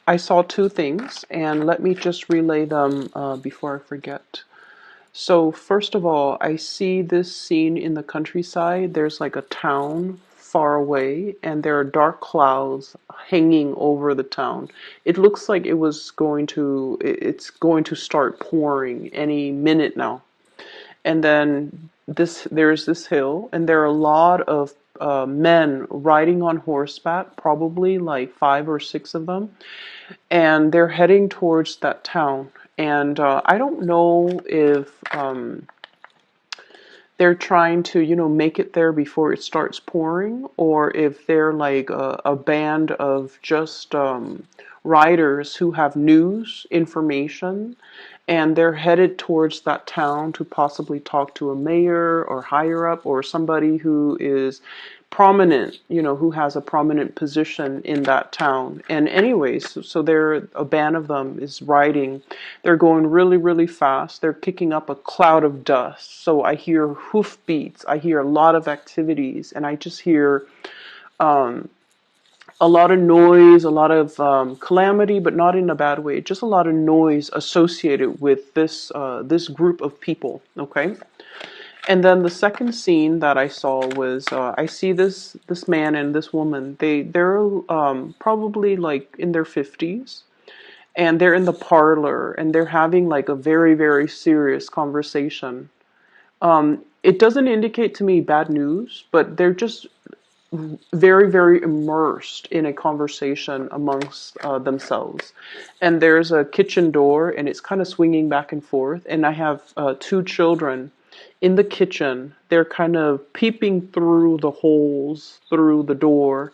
I saw two things, and let me just relay them before I forget. So, first of all, I see this scene in the countryside. There's like a town far away, and there are dark clouds hanging over the town. It looks like it's going to start pouring any minute now. And then there's this hill, and there are a lot of men riding on horseback, probably like five or six of them, and they're heading towards that town. And I don't know if they're trying to, make it there before it starts pouring, or if they're like a band of just riders who have news, information, and they're headed towards that town to possibly talk to a mayor or higher up or somebody who is prominent, who has a prominent position in that town. And anyways, so they're a band of them is riding. They're going really, really fast. They're kicking up a cloud of dust. So I hear hoofbeats. I hear a lot of activities, and I just hear a lot of noise, a lot of calamity, but not in a bad way. Just a lot of noise associated with this group of people. Okay. And then the second scene that I saw was I see this man and this woman. They're probably like in their 50s, and they're in the parlor, and they're having like a very, very serious conversation. It doesn't indicate to me bad news, but they're just very, very immersed in a conversation amongst themselves. And there's a kitchen door, and it's kind of swinging back and forth. And I have two children in the kitchen. They're kind of peeping through the holes through the door.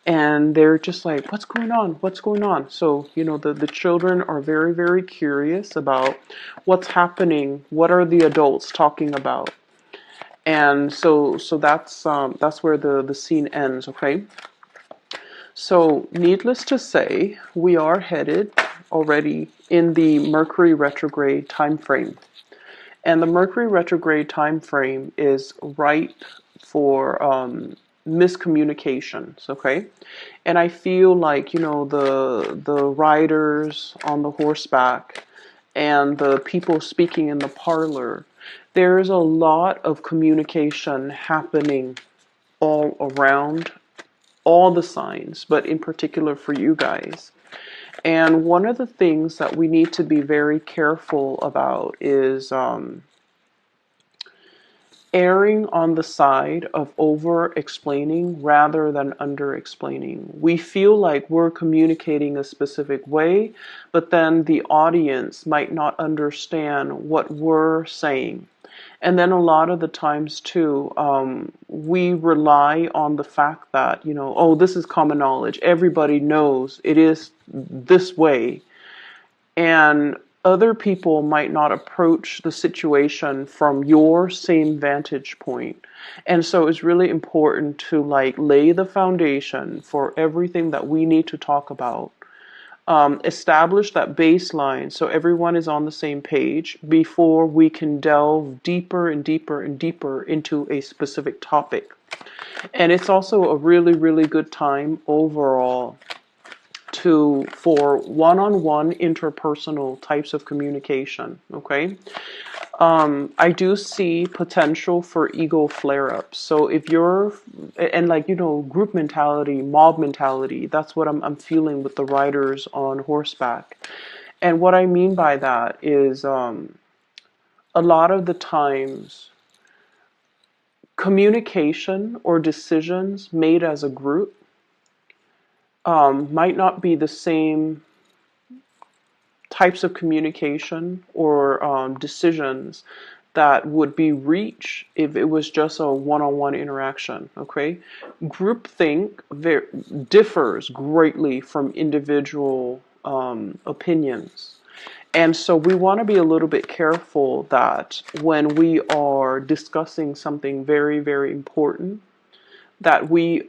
And they're just like, what's going on? What's going on? So, the children are very, very curious about what's happening. What are the adults talking about? And so that's where the scene ends. Okay. So needless to say, we are headed already in the Mercury retrograde time frame, and the Mercury retrograde time frame is ripe for miscommunications. Okay. And I feel like, the riders on the horseback and the people speaking in the parlor, there's a lot of communication happening all around all the signs, but in particular for you guys. And one of the things that we need to be very careful about is erring on the side of over explaining rather than under explaining. We feel like we're communicating a specific way, but then the audience might not understand what we're saying. And then a lot of the times too, we rely on the fact that, oh, this is common knowledge. Everybody knows it is this way. And other people might not approach the situation from your same vantage point. And so it's really important to like lay the foundation for everything that we need to talk about. Establish that baseline so everyone is on the same page before we can delve deeper and deeper and deeper into a specific topic. And it's also a really, really good time overall for one-on-one interpersonal types of communication. Okay. I do see potential for ego flare-ups. So if you're, and like, group mentality, mob mentality, that's what I'm feeling with the riders on horseback. And what I mean by that is a lot of the times communication or decisions made as a group might not be the same types of communication or decisions that would be reached if it was just a one-on-one interaction. Okay, groupthink differs greatly from individual opinions, and so we want to be a little bit careful that when we are discussing something very, very important, that we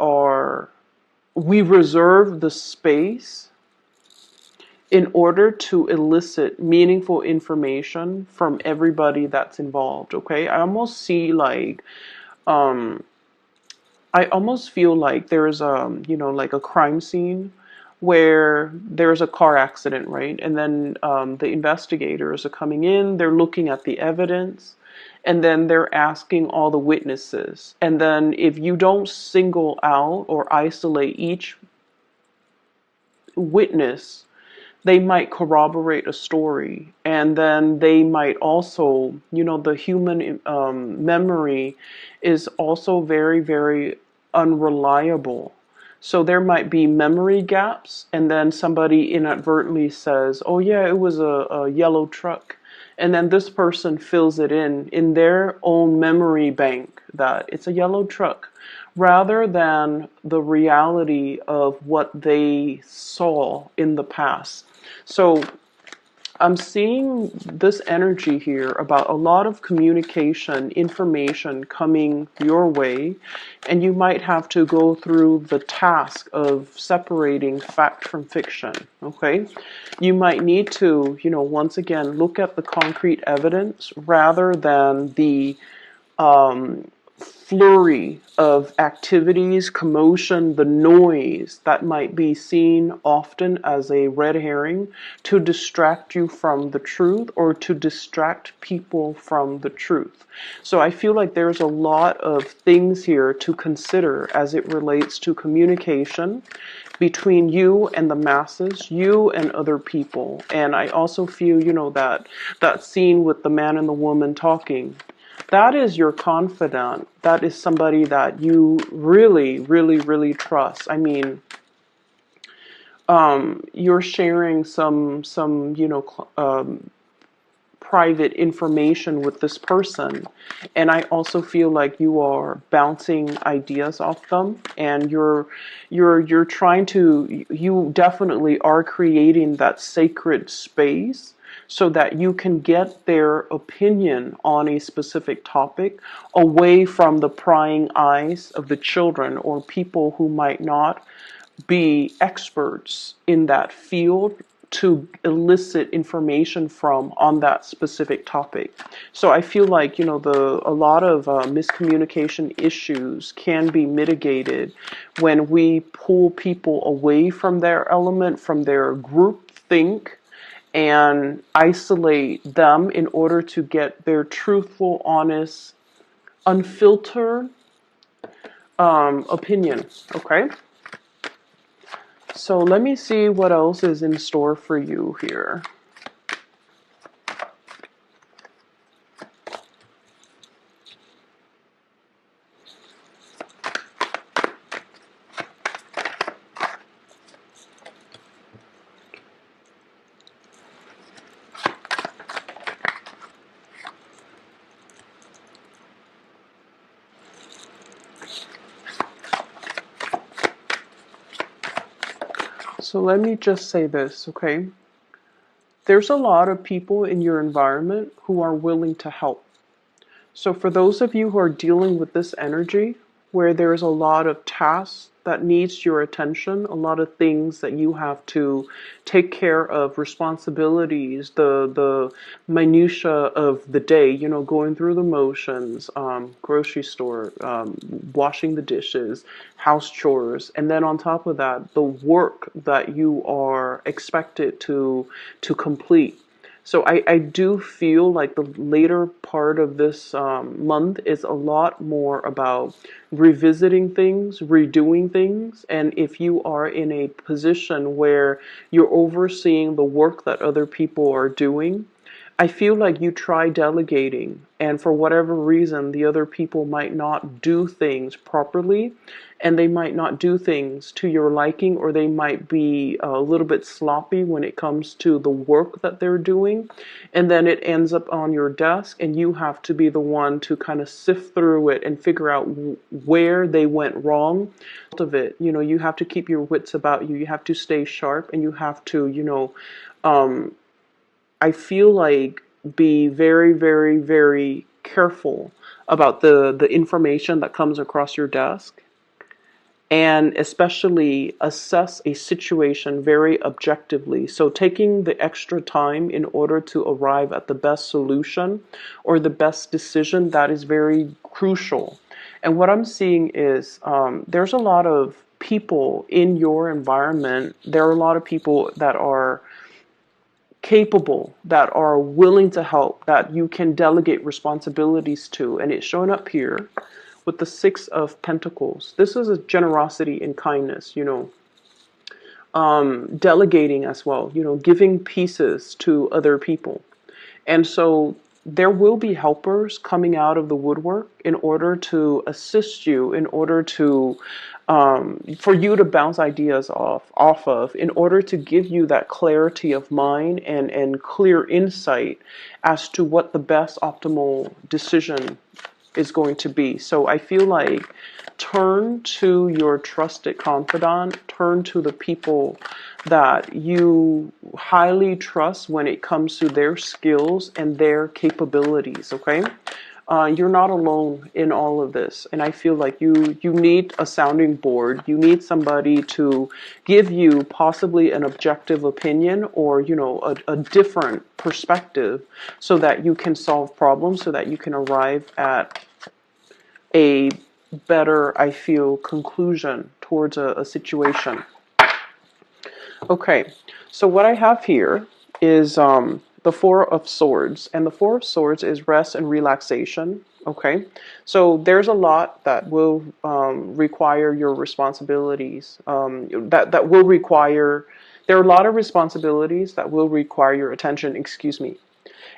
reserve the space in order to elicit meaningful information from everybody that's involved. Okay, I almost see like I almost feel like there's like a crime scene where there's a car accident, right? And then the investigators are coming in, they're looking at the evidence, and then they're asking all the witnesses. And then if you don't single out or isolate each witness, they might corroborate a story, and then they might also, the human memory is also very, very unreliable. So there might be memory gaps, and then somebody inadvertently says, oh yeah, it was a yellow truck. And then this person fills it in their own memory bank that it's a yellow truck, rather than the reality of what they saw in the past. So I'm seeing this energy here about a lot of communication, information coming your way, and you might have to go through the task of separating fact from fiction, okay? You might need to, once again, look at the concrete evidence rather than the flurry of activities, commotion, the noise that might be seen often as a red herring to distract you from the truth or to distract people from the truth. So I feel like there's a lot of things here to consider as it relates to communication between you and the masses, you and other people. And I also feel, that scene with the man and the woman talking, that is your confidant. That is somebody that you really, really, really trust. I mean, you're sharing some private information with this person, and I also feel like you are bouncing ideas off them, and you're trying to, you definitely are creating that sacred space so that you can get their opinion on a specific topic away from the prying eyes of the children or people who might not be experts in that field to elicit information from on that specific topic. So I feel like, a lot of miscommunication issues can be mitigated when we pull people away from their element, from their group think, and isolate them in order to get their truthful, honest, unfiltered opinion. Okay? So let me see what else is in store for you here. So let me just say this, okay? There's a lot of people in your environment who are willing to help. So for those of you who are dealing with this energy, where there's a lot of tasks that needs your attention, a lot of things that you have to take care of, responsibilities, the minutia of the day, going through the motions, grocery store, washing the dishes, house chores, and then on top of that, the work that you are expected to complete. So I do feel like the later part of this month is a lot more about revisiting things, redoing things. And if you are in a position where you're overseeing the work that other people are doing, I feel like you try delegating, and for whatever reason, the other people might not do things properly, and they might not do things to your liking, or they might be a little bit sloppy when it comes to the work that they're doing, and then it ends up on your desk, and you have to be the one to kind of sift through it and figure out where they went wrong. Of it, you have to keep your wits about you. You have to stay sharp, and you have to, I feel like be very, very, very careful about the information that comes across your desk, and especially assess a situation very objectively. So taking the extra time in order to arrive at the best solution or the best decision, that is very crucial. And what I'm seeing is there's a lot of people in your environment, there are a lot of people that are capable, that are willing to help, that you can delegate responsibilities to. And it's showing up here with the Six of Pentacles. This is a generosity and kindness, delegating as well, giving pieces to other people. And so there will be helpers coming out of the woodwork in order to assist you, in order to for you to bounce ideas off of, in order to give you that clarity of mind and clear insight as to what the best optimal decision is going to be. So I feel like turn to your trusted confidant, turn to the people that you highly trust when it comes to their skills and their capabilities, okay? You're not alone in all of this. And I feel like you need a sounding board. You need somebody to give you possibly an objective opinion or, a different perspective so that you can solve problems, so that you can arrive at a better, I feel, conclusion towards a situation. Okay, so what I have here is the Four of Swords, and the Four of Swords is rest and relaxation. Okay, so there's a lot that will require your responsibilities. That will require. There are a lot of responsibilities that will require your attention. Excuse me.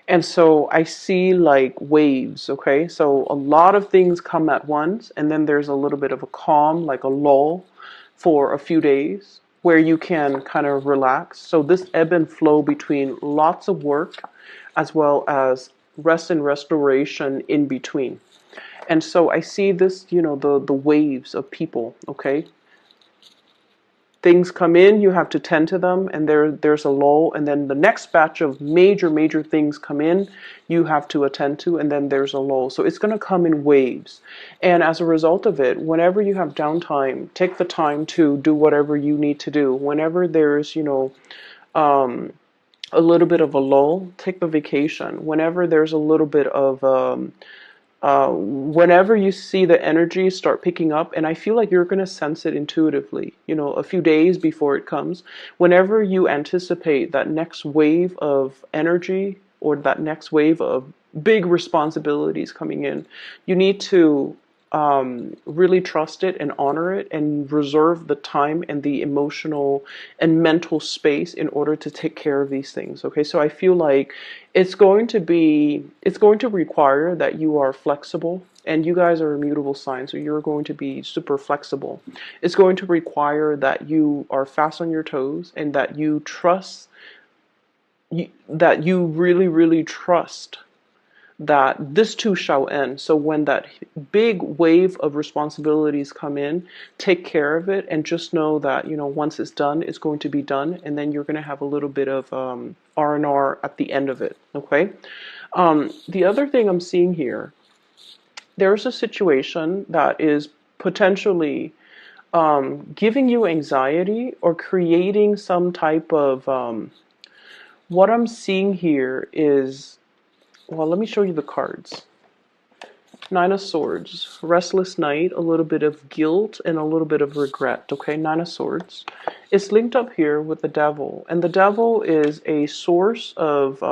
And so I see like waves, okay? So a lot of things come at once, and then there's a little bit of a calm, like a lull for a few days where you can kind of relax. So this ebb and flow between lots of work as well as rest and restoration in between. And so I see this, the waves of people, okay? Things come in, you have to tend to them, and there's a lull, and then the next batch of major things come in, you have to attend to, and then there's a lull. So it's going to come in waves. And as a result of it, whenever you have downtime, take the time to do whatever you need to do. Whenever there's, a little bit of a lull, take the vacation. Whenever there's a little bit of whenever you see the energy start picking up, and I feel like you're going to sense it intuitively, a few days before it comes, whenever you anticipate that next wave of energy or that next wave of big responsibilities coming in, you need to really trust it and honor it and reserve the time and the emotional and mental space in order to take care of these things. Okay, so I feel like it's going to require that you are flexible, and you guys are immutable signs, so you're going to be super flexible. It's going to require that you are fast on your toes and that you trust, that you really trust that this too shall end. So when that big wave of responsibilities come in, take care of it and just know that, once it's done, it's going to be done, and then you're going to have a little bit of R&R at the end of it, okay? The other thing I'm seeing here, there's a situation that is potentially giving you anxiety or creating some type of, what I'm seeing here is, well, let me show you the cards. Nine of Swords, restless night, a little bit of guilt, and a little bit of regret, okay? Nine of Swords. It's linked up here with the Devil, and the Devil is a source of,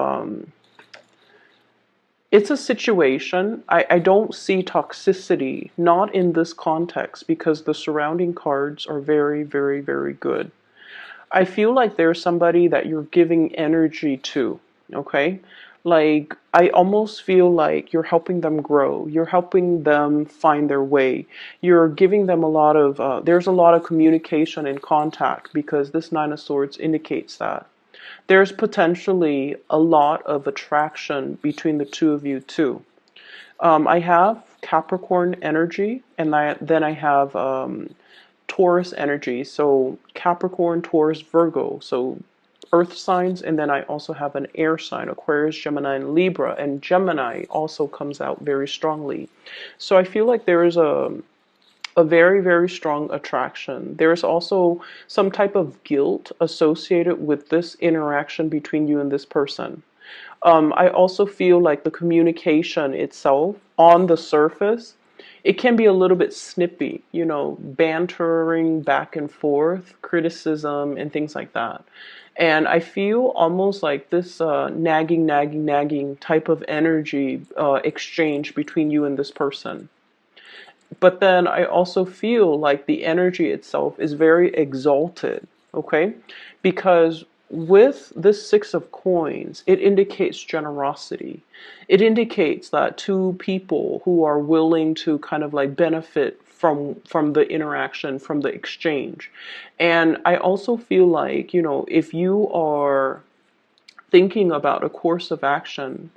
it's a situation. I don't see toxicity, not in this context, because the surrounding cards are very good. I feel like there's somebody that you're giving energy to, okay? Like, I almost feel like you're helping them grow. You're helping them find their way. You're giving them a lot of, there's a lot of communication and contact, because this Nine of Swords indicates that. There's potentially a lot of attraction between the two of you too. I have Capricorn energy, and then I have Taurus energy. So Capricorn, Taurus, Virgo. So earth signs, and then I also have an air sign, Aquarius, Gemini, and Libra, and Gemini also comes out very strongly. So I feel like there is a very strong attraction. There's also some type of guilt associated with this interaction between you and this person. I also feel like the communication itself on the surface it can be a little bit snippy, you know, bantering back and forth, criticism, and things like that. And I feel almost like this nagging type of energy exchange between you and this person. But then I also feel like the energy itself is very exalted, okay? Because with this Six of Coins, it indicates generosity. It indicates that two people who are willing to kind of like benefit from the interaction, from the exchange. And I also feel like, you know, if you are thinking about a course of action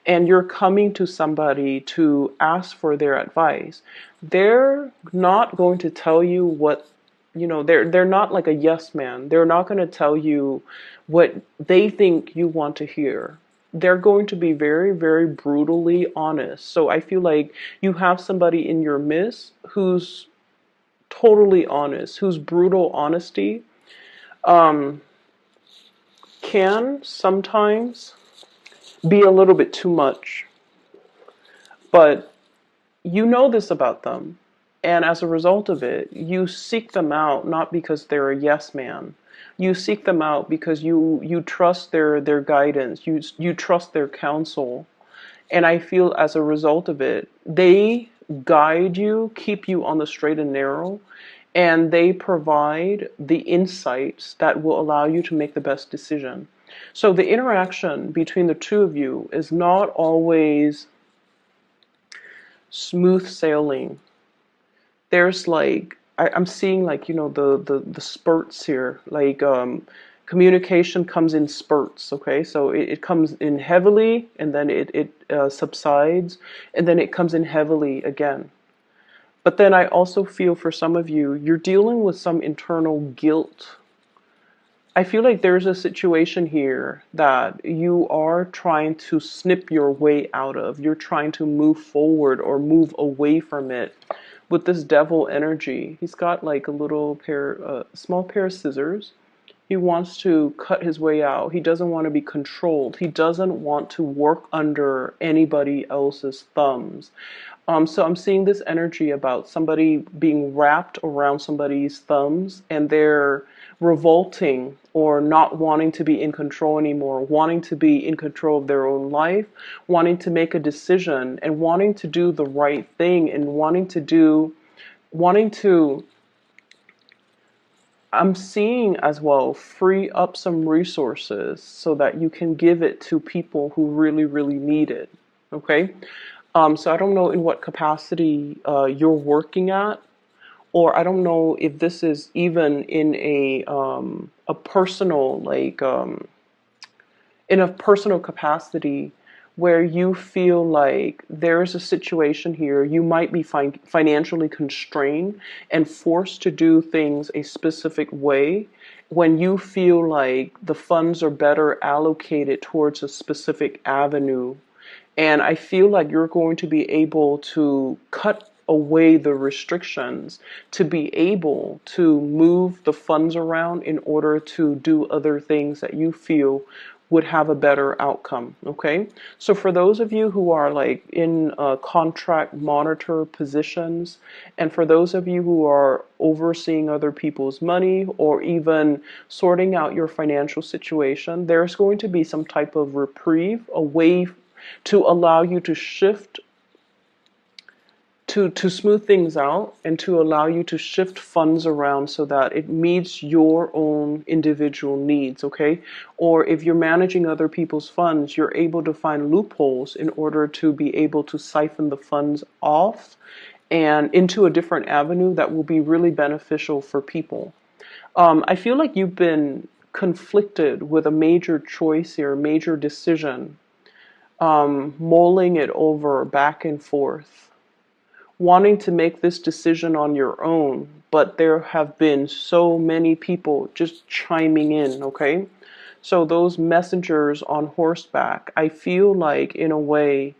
and you're coming to somebody to ask for their advice, they're not going to tell you what, you know, they're not like a yes man. They're not going to tell you what they think you want to hear. They're going to be very, very brutally honest. So I feel like you have somebody in your midst who's totally honest, whose brutal honesty um, can sometimes be a little bit too much. But you know this about them. And as a result of it, you seek them out not because they're a yes man. You seek them out because you trust their guidance. You trust their counsel. And I feel as a result of it, they guide you, keep you on the straight and narrow, and they provide the insights that will allow you to make the best decision. So the interaction between the two of you is not always smooth sailing. There's like I'm seeing like, you know, the spurts here. Like communication comes in spurts. Okay, so it comes in heavily and then it subsides and then it comes in heavily again. But then I also feel for some of you, you're dealing with some internal guilt. I feel like there's a situation here that you are trying to snip your way out of. You're trying to move forward or move away from it with this devil energy. He's got like a little small pair of scissors. He wants to cut his way out. He doesn't want to be controlled. He doesn't want to work under anybody else's thumbs. So I'm seeing this energy about somebody being wrapped around somebody's thumbs and they're revolting or not wanting to be in control anymore, wanting to be in control of their own life, wanting to make a decision and wanting to do the right thing and wanting to, I'm seeing as well, free up some resources so that you can give it to people who really, really need it. Okay? So I don't know in what capacity you're working at, or I don't know if this is even in a personal in a personal capacity where you feel like there's a situation here, you might be financially constrained and forced to do things a specific way when you feel like the funds are better allocated towards a specific avenue. And I feel like you're going to be able to cut away the restrictions to be able to move the funds around in order to do other things that you feel would have a better outcome. Okay, so for those of you who are like in contract monitor positions, and for those of you who are overseeing other people's money or even sorting out your financial situation, there's going to be some type of reprieve, a way to allow you to shift, to smooth things out and to allow you to shift funds around so that it meets your own individual needs. Okay, or if you're managing other people's funds, you're able to find loopholes in order to be able to siphon the funds off and into a different avenue that will be really beneficial for people. I feel like you've been conflicted with a major choice here, a major decision, mulling it over back and forth, wanting to make this decision on your own, but there have been so many people just chiming in, okay? So those messengers on horseback, I feel like in a way,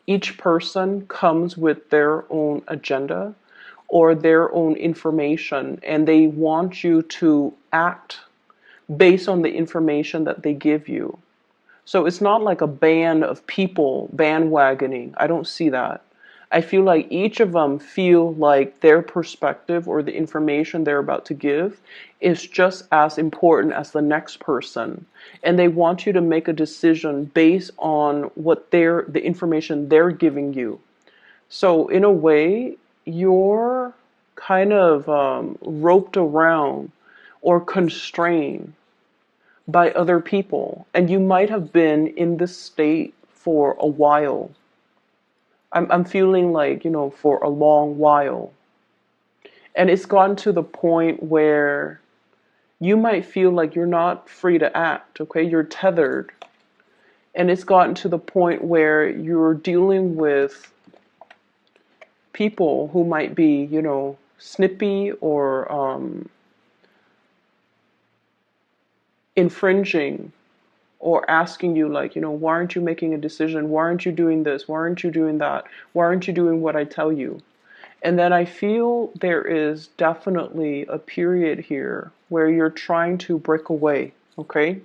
each person comes with their own agenda or their own information, and they want you to act based on the information that they give you. So it's not like a band of people bandwagoning. I don't see that. I feel like each of them feel like their perspective or the information they're about to give is just as important as the next person. And they want you to make a decision based on what the information they're giving you. So in a way, you're kind of roped around or constrained by other people, and you might have been in this state for a while. I'm feeling like, for a long while. And it's gotten to the point where you might feel like you're not free to act, okay? You're tethered. And it's gotten to the point where you're dealing with people who might be, snippy or infringing or asking you like, why aren't you making a decision? Why aren't you doing this? Why aren't you doing that? Why aren't you doing what I tell you? And then I feel there is definitely a period here where you're trying to break away, okay?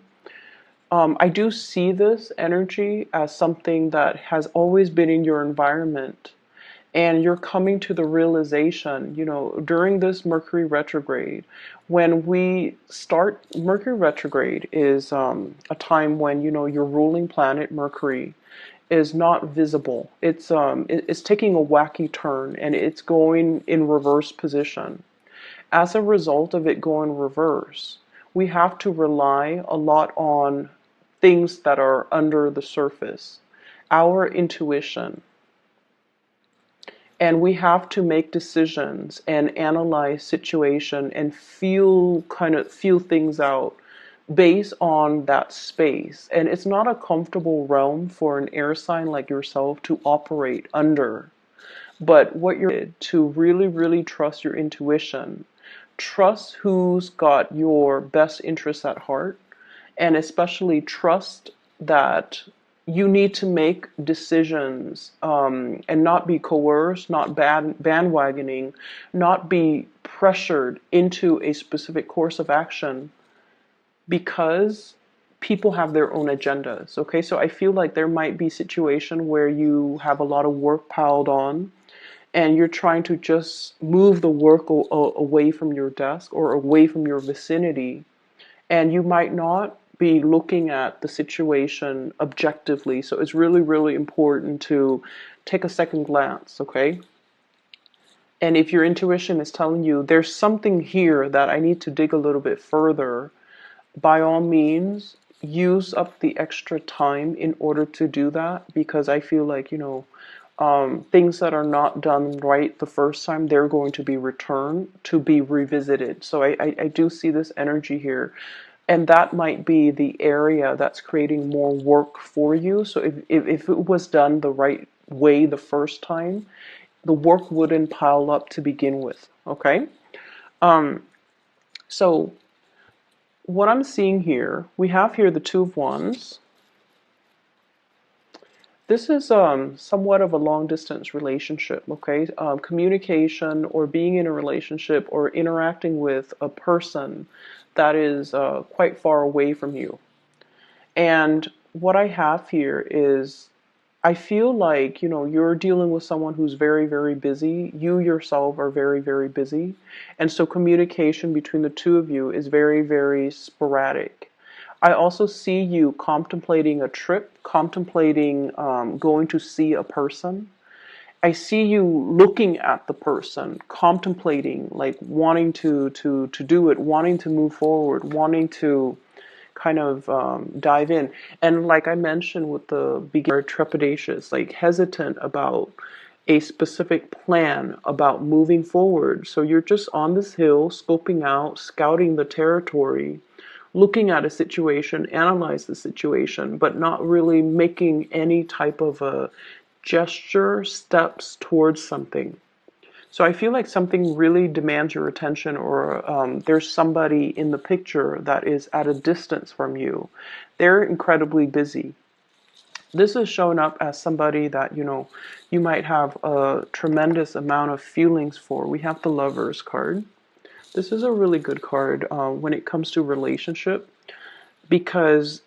I do see this energy as something that has always been in your environment. And you're coming to the realization, during this Mercury retrograde, when we start, Mercury retrograde is a time when, your ruling planet, Mercury, is not visible. It's taking a wacky turn and it's going in reverse position. As a result of it going reverse, we have to rely a lot on things that are under the surface, our intuition. And we have to make decisions and analyze situation and feel things out based on that space. And it's not a comfortable realm for an air sign like yourself to operate under. But what you're to really, really trust your intuition. Trust who's got your best interests at heart, and especially trust that you need to make decisions and not be coerced, not bandwagoning, not be pressured into a specific course of action because people have their own agendas. Okay, so I feel like there might be a situation where you have a lot of work piled on and you're trying to just move the work away from your desk or away from your vicinity, and you might not be looking at the situation objectively. So it's really, really important to take a second glance, okay? And if your intuition is telling you there's something here that I need to dig a little bit further, by all means, use up the extra time in order to do that, because I feel like, things that are not done right the first time, they're going to be returned to be revisited. So I do see this energy here. And that might be the area that's creating more work for you. So if it was done the right way the first time, the work wouldn't pile up to begin with, okay? So what I'm seeing here, we have here the Two of Wands. This is somewhat of a long-distance relationship, okay? Communication or being in a relationship or interacting with a person that is quite far away from you. And what I have here is, I feel like, you're dealing with someone who's very, very busy. You yourself are very, very busy. And so communication between the two of you is very, very sporadic. I also see you contemplating a trip, contemplating going to see a person. I see you looking at the person, contemplating, like wanting to do it, wanting to move forward, wanting to kind of dive in. And like I mentioned with the beginner, trepidatious, like hesitant about a specific plan, about moving forward. So you're just on this hill, scoping out, scouting the territory, looking at a situation, analyze the situation, but not really making any type of a gesture, steps towards something. So I feel like something really demands your attention, or there's somebody in the picture that is at a distance from you. They're incredibly busy. This is showing up as somebody that, you might have a tremendous amount of feelings for. We have the Lovers card. This is a really good card when it comes to relationship, because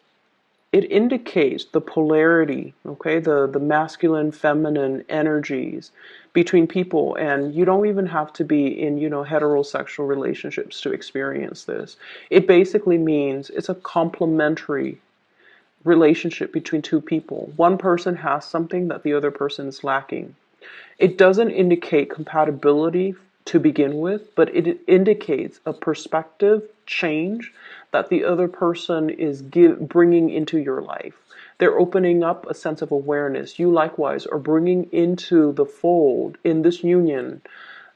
it indicates the polarity, okay, the masculine, feminine energies between people. And you don't even have to be in, heterosexual relationships to experience this. It basically means it's a complementary relationship between two people. One person has something that the other person is lacking. It doesn't indicate compatibility to begin with, but it indicates a perspective change that the other person is bringing into your life. They're opening up a sense of awareness. You likewise are bringing into the fold in this union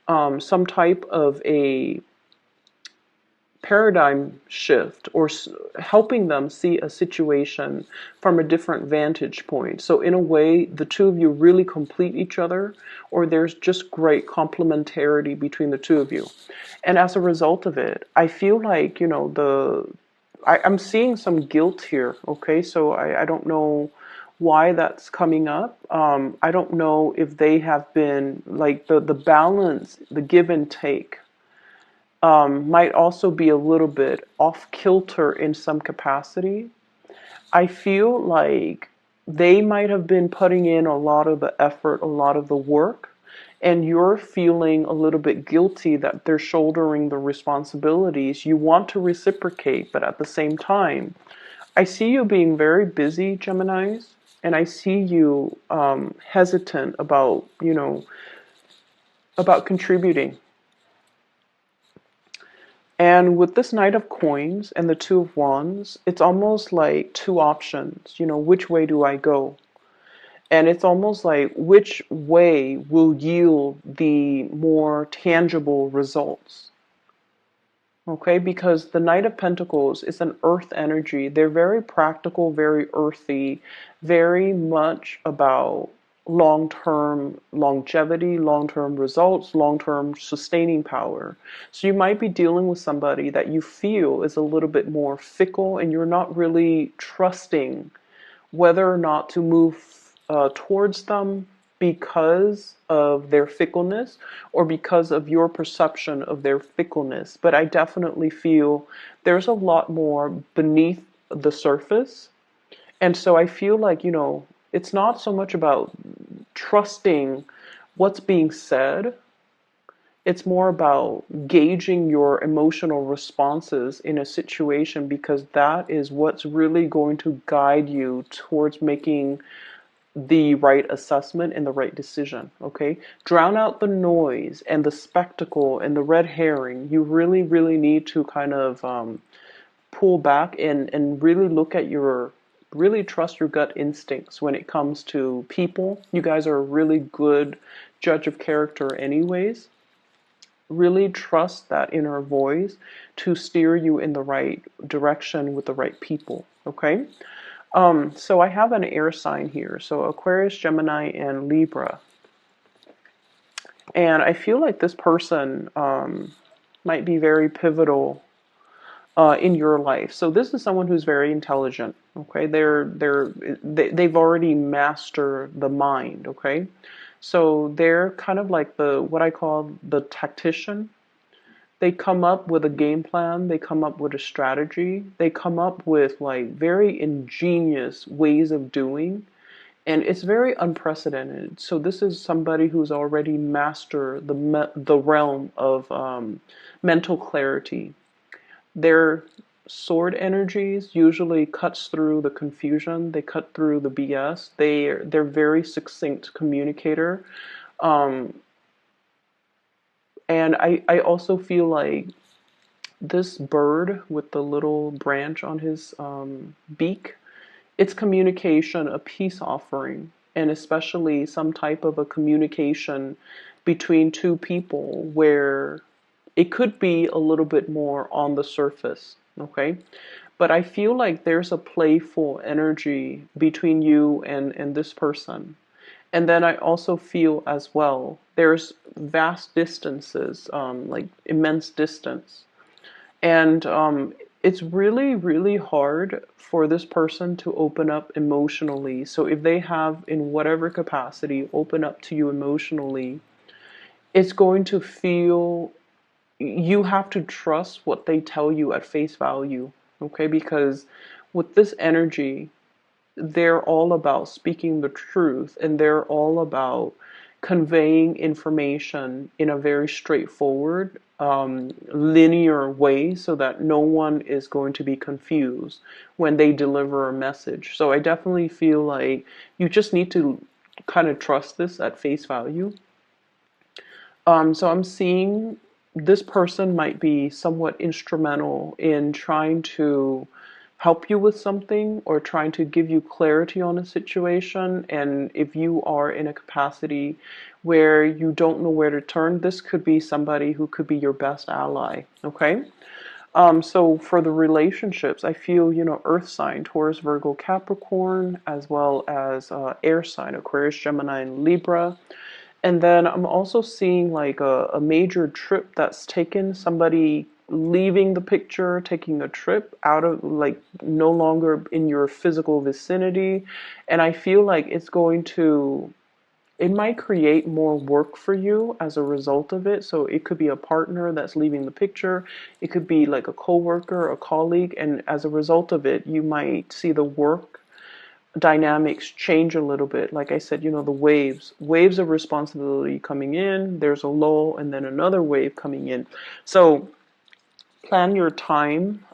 some type of a paradigm shift, or helping them see a situation from a different vantage point. So in a way, the two of you really complete each other, or there's just great complementarity between the two of you. And as a result of it, I feel like, I'm seeing some guilt here. Okay, so I don't know why that's coming up. I don't know if they have been like the balance, the give and take might also be a little bit off kilter in some capacity. I feel like they might have been putting in a lot of the effort, a lot of the work, and you're feeling a little bit guilty that they're shouldering the responsibilities. You want to reciprocate, but at the same time, I see you being very busy, Geminis, and I see you hesitant about, about contributing. And with this Knight of Coins and the Two of Wands, it's almost like two options. Which way do I go? And it's almost like which way will yield the more tangible results? Okay, because the Knight of Pentacles is an earth energy. They're very practical, very earthy, very much about long-term longevity, long-term results, long-term sustaining power. So you might be dealing with somebody that you feel is a little bit more fickle, and you're not really trusting whether or not to move towards them because of their fickleness or because of your perception of their fickleness. But I definitely feel there's a lot more beneath the surface. And so I feel like, it's not so much about trusting what's being said. It's more about gauging your emotional responses in a situation, because that is what's really going to guide you towards making the right assessment and the right decision. Okay, drown out the noise and the spectacle and the red herring. You really, really need to kind of pull back and really look at really trust your gut instincts when it comes to people. You guys are a really good judge of character anyways. Really trust that inner voice to steer you in the right direction with the right people. Okay, so I have an air sign here, so Aquarius, Gemini, and Libra. And I feel like this person might be very pivotal in your life. So this is someone who's very intelligent. Okay, they've already mastered the mind. Okay, so they're kind of like what I call the tactician. They come up with a game plan, they come up with a strategy, they come up with like very ingenious ways of doing, and it's very unprecedented. So this is somebody who's already mastered the realm of mental clarity. Their sword energies usually cuts through the confusion, they cut through the BS. They're very succinct communicator. Um, and I also feel like this bird with the little branch on his beak, it's communication, a peace offering, and especially some type of a communication between two people where it could be a little bit more on the surface, okay? But I feel like there's a playful energy between you and this person. And then I also feel as well, there's vast distances, like immense distance. And it's really, really hard for this person to open up emotionally. So if they have, in whatever capacity, open up to you emotionally, it's going to feel, you have to trust what they tell you at face value. Okay, because with this energy, they're all about speaking the truth, and they're all about conveying information in a very straightforward, linear way so that no one is going to be confused when they deliver a message. So I definitely feel like you just need to kind of trust this at face value. So I'm seeing this person might be somewhat instrumental in trying to help you with something or trying to give you clarity on a situation. And if you are in a capacity where you don't know where to turn, this could be somebody who could be your best ally. Okay. So for the relationships, I feel, earth sign, Taurus, Virgo, Capricorn, as well as air sign, Aquarius, Gemini, and Libra. And then I'm also seeing like a major trip that's taken, somebody leaving the picture, taking a trip out of, like, no longer in your physical vicinity. And I feel like it might create more work for you as a result of it. So it could be a partner that's leaving the picture. It could be like a coworker, a colleague. And as a result of it, you might see the work dynamics change a little bit. Like I said, the waves of responsibility coming in, there's a lull, and then another wave coming in. So plan your time.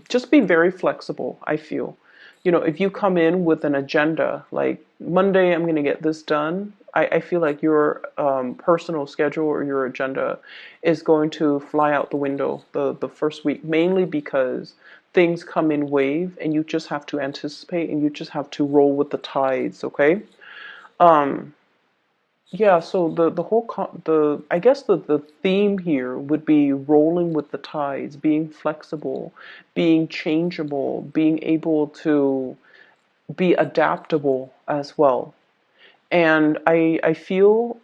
Just be very flexible, I feel. If you come in with an agenda, like Monday, I'm going to get this done, I feel like your personal schedule or your agenda is going to fly out the window the first week, mainly because things come in wave and you just have to anticipate and you just have to roll with the tides, okay? Um, yeah, so I guess the theme here would be rolling with the tides, being flexible, being changeable, being able to be adaptable as well. And I feel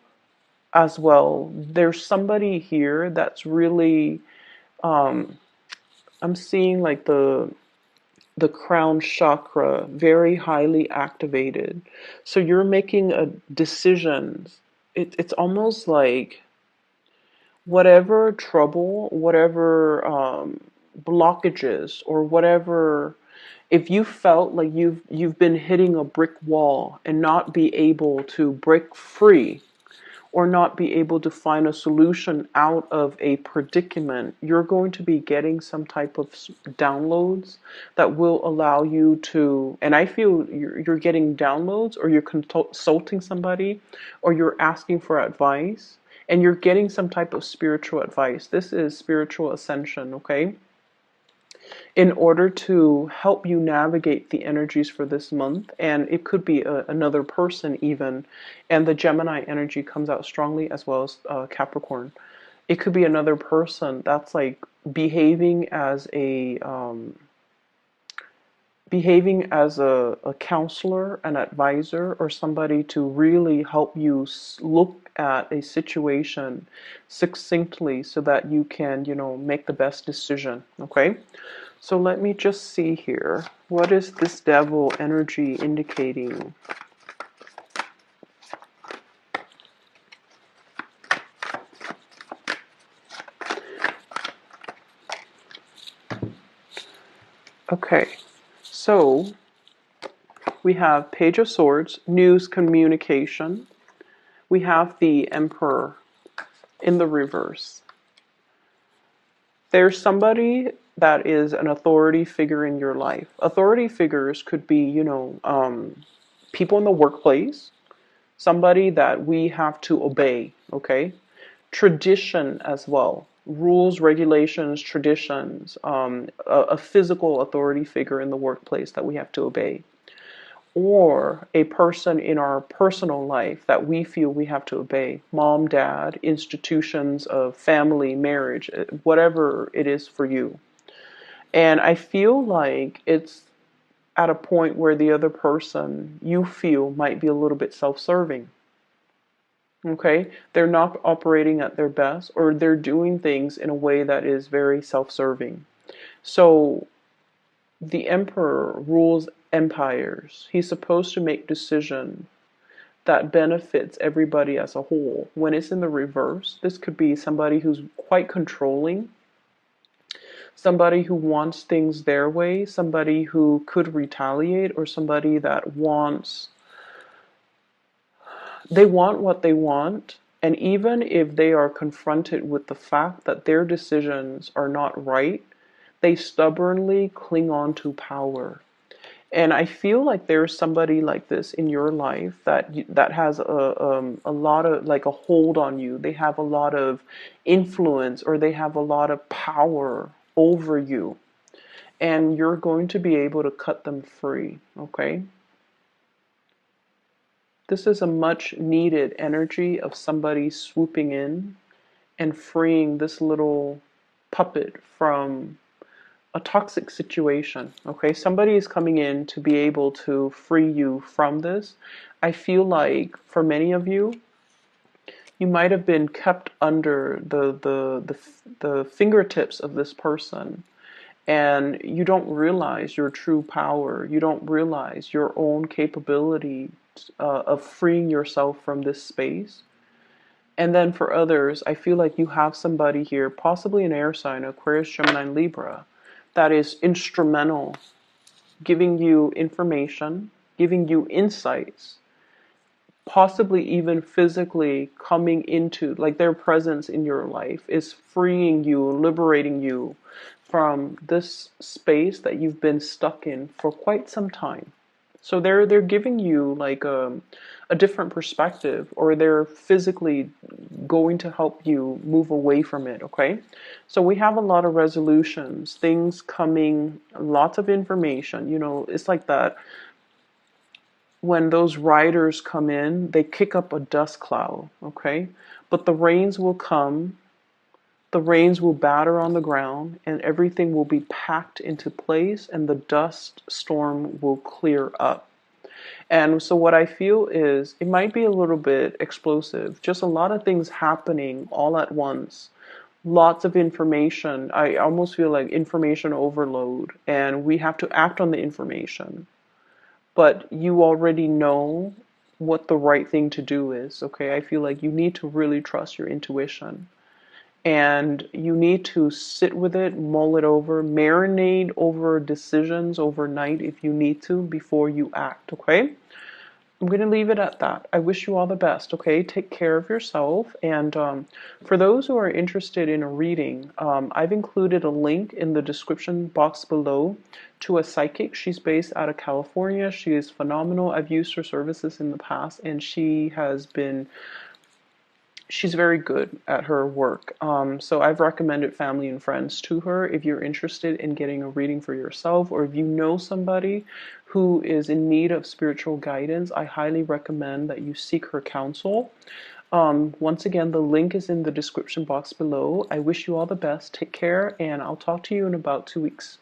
as well there's somebody here that's really, I'm seeing like the crown chakra very highly activated. So you're making a decisions. It's almost like whatever trouble, whatever blockages, or whatever, if you felt like you've been hitting a brick wall and not be able to break free or not be able to find a solution out of a predicament, you're going to be getting some type of downloads that will allow you to, and I feel you're getting downloads, or you're consulting somebody, or you're asking for advice, and you're getting some type of spiritual advice. This is spiritual ascension, okay? In order to help you navigate the energies for this month. And it could be another person even, and the Gemini energy comes out strongly, as well as Capricorn. It could be another person that's like behaving as a counselor, an advisor, or somebody to really help you look at a situation succinctly so that you can, make the best decision. Okay? So let me just see here. What is this devil energy indicating? Okay, so we have Page of Swords, news, communication. We have the Emperor in the reverse. There's somebody that is an authority figure in your life. Authority figures could be, people in the workplace, somebody that we have to obey, okay? Tradition as well. Rules, regulations, traditions, a physical authority figure in the workplace that we have to obey. Or a person in our personal life that we feel we have to obey. Mom, dad, institutions of family, marriage, whatever it is for you. And I feel like it's at a point where the other person you feel might be a little bit self-serving. Okay? They're not operating at their best, or they're doing things in a way that is very self-serving. So the emperor rules empires. He's supposed to make decisions that benefits everybody as a whole. When it's in the reverse, this could be somebody who's quite controlling, somebody who wants things their way, somebody who could retaliate, or somebody that they want what they want. And even if they are confronted with the fact that their decisions are not right, they stubbornly cling on to power. And I feel like there's somebody like this in your life that has a lot of, like, a hold on you. They have a lot of influence, or they have a lot of power over you, and you're going to be able to cut them free. Okay, this is a much needed energy of somebody swooping in and freeing this little puppet from a toxic situation. Okay, somebody is coming in to be able to free you from this. I feel like for many of you, you might have been kept under the fingertips of this person, and you don't realize your true power. You don't realize your own capability of freeing yourself from this space. And then for others, I feel like you have somebody here, possibly an air sign, Aquarius, Gemini, Libra, that is instrumental, giving you information, giving you insights, possibly even physically coming into, like, their presence in your life is freeing you, liberating you from this space that you've been stuck in for quite some time. So they're giving you like a different perspective, or they're physically going to help you move away from it. Okay, so we have a lot of resolutions, things coming, lots of information. You know, it's like that when those riders come in, they kick up a dust cloud. Okay, but the rains will come. The rains will batter on the ground, and everything will be packed into place, and the dust storm will clear up. And so what I feel is it might be a little bit explosive, just a lot of things happening all at once. Lots of information. I almost feel like information overload, and we have to act on the information. But you already know what the right thing to do is, okay? I feel like you need to really trust your intuition. And you need to sit with it, mull it over, marinate over decisions overnight if you need to before you act, okay? I'm going to leave it at that. I wish you all the best, okay? Take care of yourself. And for those who are interested in a reading, I've included a link in the description box below to a psychic. She's based out of California. She is phenomenal. I've used her services in the past, and she's very good at her work. So I've recommended family and friends to her. If you're interested in getting a reading for yourself, or if you know somebody who is in need of spiritual guidance, I highly recommend that you seek her counsel. Once again, the link is in the description box below. I wish you all the best. Take care, and I'll talk to you in about 2 weeks.